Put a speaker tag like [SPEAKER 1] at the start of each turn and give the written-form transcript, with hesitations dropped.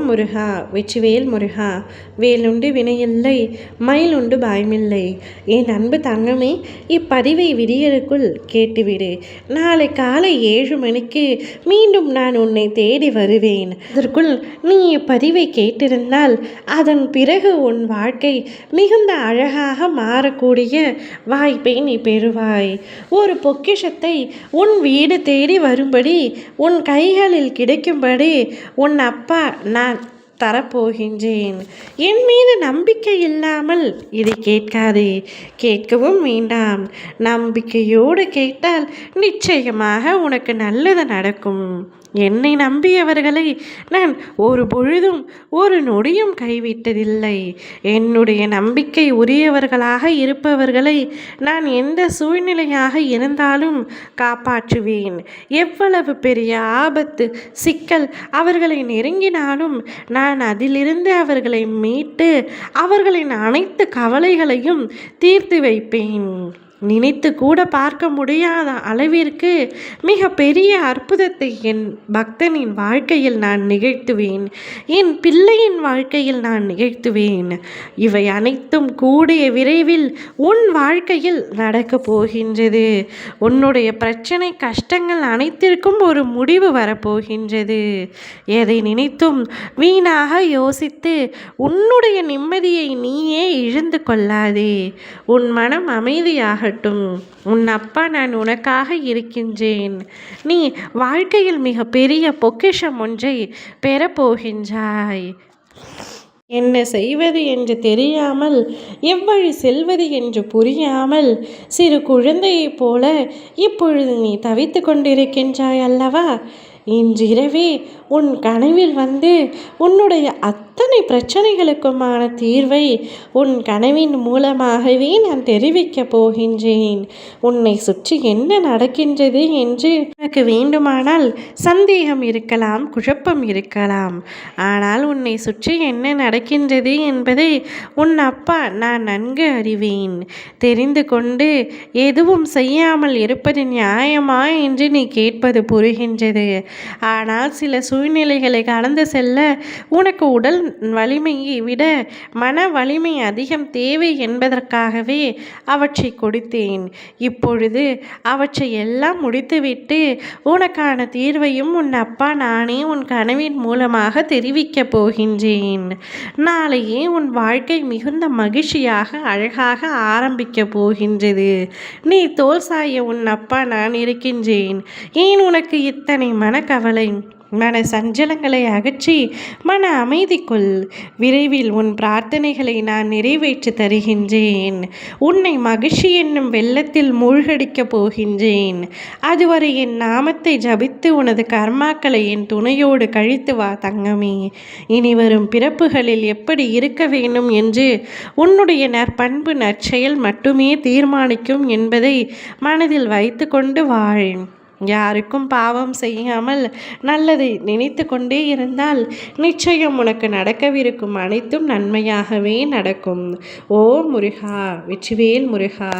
[SPEAKER 1] முருகா வெற்றிவேல் முருகா. வேலுண்டு வினையில்லை, மயிலுண்டு பயமில்லை. என் அன்பு தங்கமே, இப்பதிவை விடியலுக்குள் கேட்டுவிடு. நாளை காலை 7 மணிக்கு மீண்டும் நான் உன்னை தேடி வருவேன். அதற்குள் நீ இப்பதிவை கேட்டிருந்தால் அதன் பிறகு உன் வாழ்க்கை மிகுந்த அழகாக மாறக்கூடிய வாய்ப்பை நீ பெறுவாய். ஒரு பொக்கிஷத்தை உன் வீடு தேடி வரும்படி, உன் கைகளில் கிடைக்கும்படி உன் அப்பா நான் தரப்போகின்றேன். என் மீது நம்பிக்கை இல்லாமல் இதை கேட்காதே, கேட்கவும் வேண்டாம். நம்பிக்கையோடு கேட்டால் நிச்சயமாக உனக்கு நல்லது நடக்கும். என்னை நம்பியவர்களை நான் ஒரு பொழுதும் ஒரு நொடியும் கைவிட்டதில்லை. என்னுடைய நம்பிக்கை உரியவர்களாக இருப்பவர்களை நான் எந்த சூழ்நிலையாக இருந்தாலும் காப்பாற்றுவேன். எவ்வளவு பெரிய ஆபத்து சிக்கல் அவர்களை நெருங்கினாலும் நான் அதிலிருந்து அவர்களை மீட்டு அவர்களின் அனைத்து கவலைகளையும் தீர்த்து வைப்பேன். நினைத்து கூட பார்க்க முடியாத அளவிற்கு மிக பெரிய அற்புதத்தை என் பக்தனின் வாழ்க்கையில் நான் நிகழ்த்துவேன். என் பிள்ளையின் வாழ்க்கையில் நான் நிகழ்த்துவேன். இவை அனைத்தும் கூடிய விரைவில் உன் வாழ்க்கையில் நடக்கப் போகின்றது. உன்னுடைய பிரச்சனை கஷ்டங்கள் அனைத்திற்கும் ஒரு முடிவு வரப்போகின்றது. எதை நினைத்தும் வீணாக யோசித்து உன்னுடைய நிம்மதியை நீயே இழந்து கொள்ளாதே. உன் மனம் அமைதியாக உன் அப்பா நான் உனக்காக இருக்கின்றேன். நீ வாழ்க்கையில் மிக பெரிய பொக்கிஷம் ஒன்றை பெறப்போகின்றாய். என்ன செய்வது என்று தெரியாமல், எவ்வழி செல்வது என்று புரியாமல் சிறு குழந்தையைப் போல இப்பொழுது நீ தவித்து கொண்டிருக்கின்றாய் அல்லவா? இன்றிரவே உன் கனவில் வந்து உன்னுடைய அத்தனை பிரச்சனைகளுக்குமான தீர்வை உன் கனவின் மூலமாகவே நான் தெரிவிக்கப் போகின்றேன். உன்னை சுற்றி என்ன நடக்கின்றது என்று உனக்கு வேண்டுமானால் சந்தேகம் இருக்கலாம், குழப்பம் இருக்கலாம். ஆனால் உன்னை சுற்றி என்ன நடக்கின்றது என்பதை உன் அப்பா நான் நன்கு அறிவேன். தெரிந்து கொண்டு எதுவும் செய்யாமல் இருப்பது நியாயமா என்று நீ கேட்பது புரிகின்றது. ஆனால் சில சூழ்நிலைகளை கடந்து செல்ல உனக்கு உடல் வலிமையை விட மன வலிமை அதிகம் தேவை என்பதற்காகவே அவற்றை கொடுத்தேன். இப்பொழுது அவற்றை எல்லாம் முடித்துவிட்டு உனக்கான தீர்வையும் உன் அப்பா நானே உன் கனவின் மூலமாக தெரிவிக்கப் போகின்றேன். நாளையே உன் வாழ்க்கை மிகுந்த மகிழ்ச்சியாக அழகாக ஆரம்பிக்கப் போகின்றது. நீ தோல் சாய உன் அப்பா நான் இருக்கின்றேன். ஏன் உனக்கு இத்தனை மனக்கவலை? மன சஞ்சலங்களை அகற்றி மன அமைதிக்குள். விரைவில் உன் பிரார்த்தனைகளை நான் நிறைவேற்றி தருகின்றேன். உன்னை மகிழ்ச்சி என்னும் வெள்ளத்தில் மூழ்கடிக்கப் போகின்றேன். அதுவரை என் நாமத்தை ஜபித்து உனது கர்மாக்களை என் துணையோடு கழித்து வா தங்கமே. இனி வரும் பிறப்புகளில் எப்படி இருக்க வேண்டும் என்று உன்னுடைய நற்பண்பு நற்செயல் மட்டுமே தீர்மானிக்கும் என்பதை மனதில் வைத்து கொண்டு வாழ். யாருக்கும் பாவம் செய்யாமல் நல்லதை நினைத்து கொண்டே இருந்தால் நிச்சயம் உனக்கு நடக்கவிருக்கும் அனைத்தும் நன்மையாகவே நடக்கும். ஓ முருகா வெற்றிவேல் முருகா.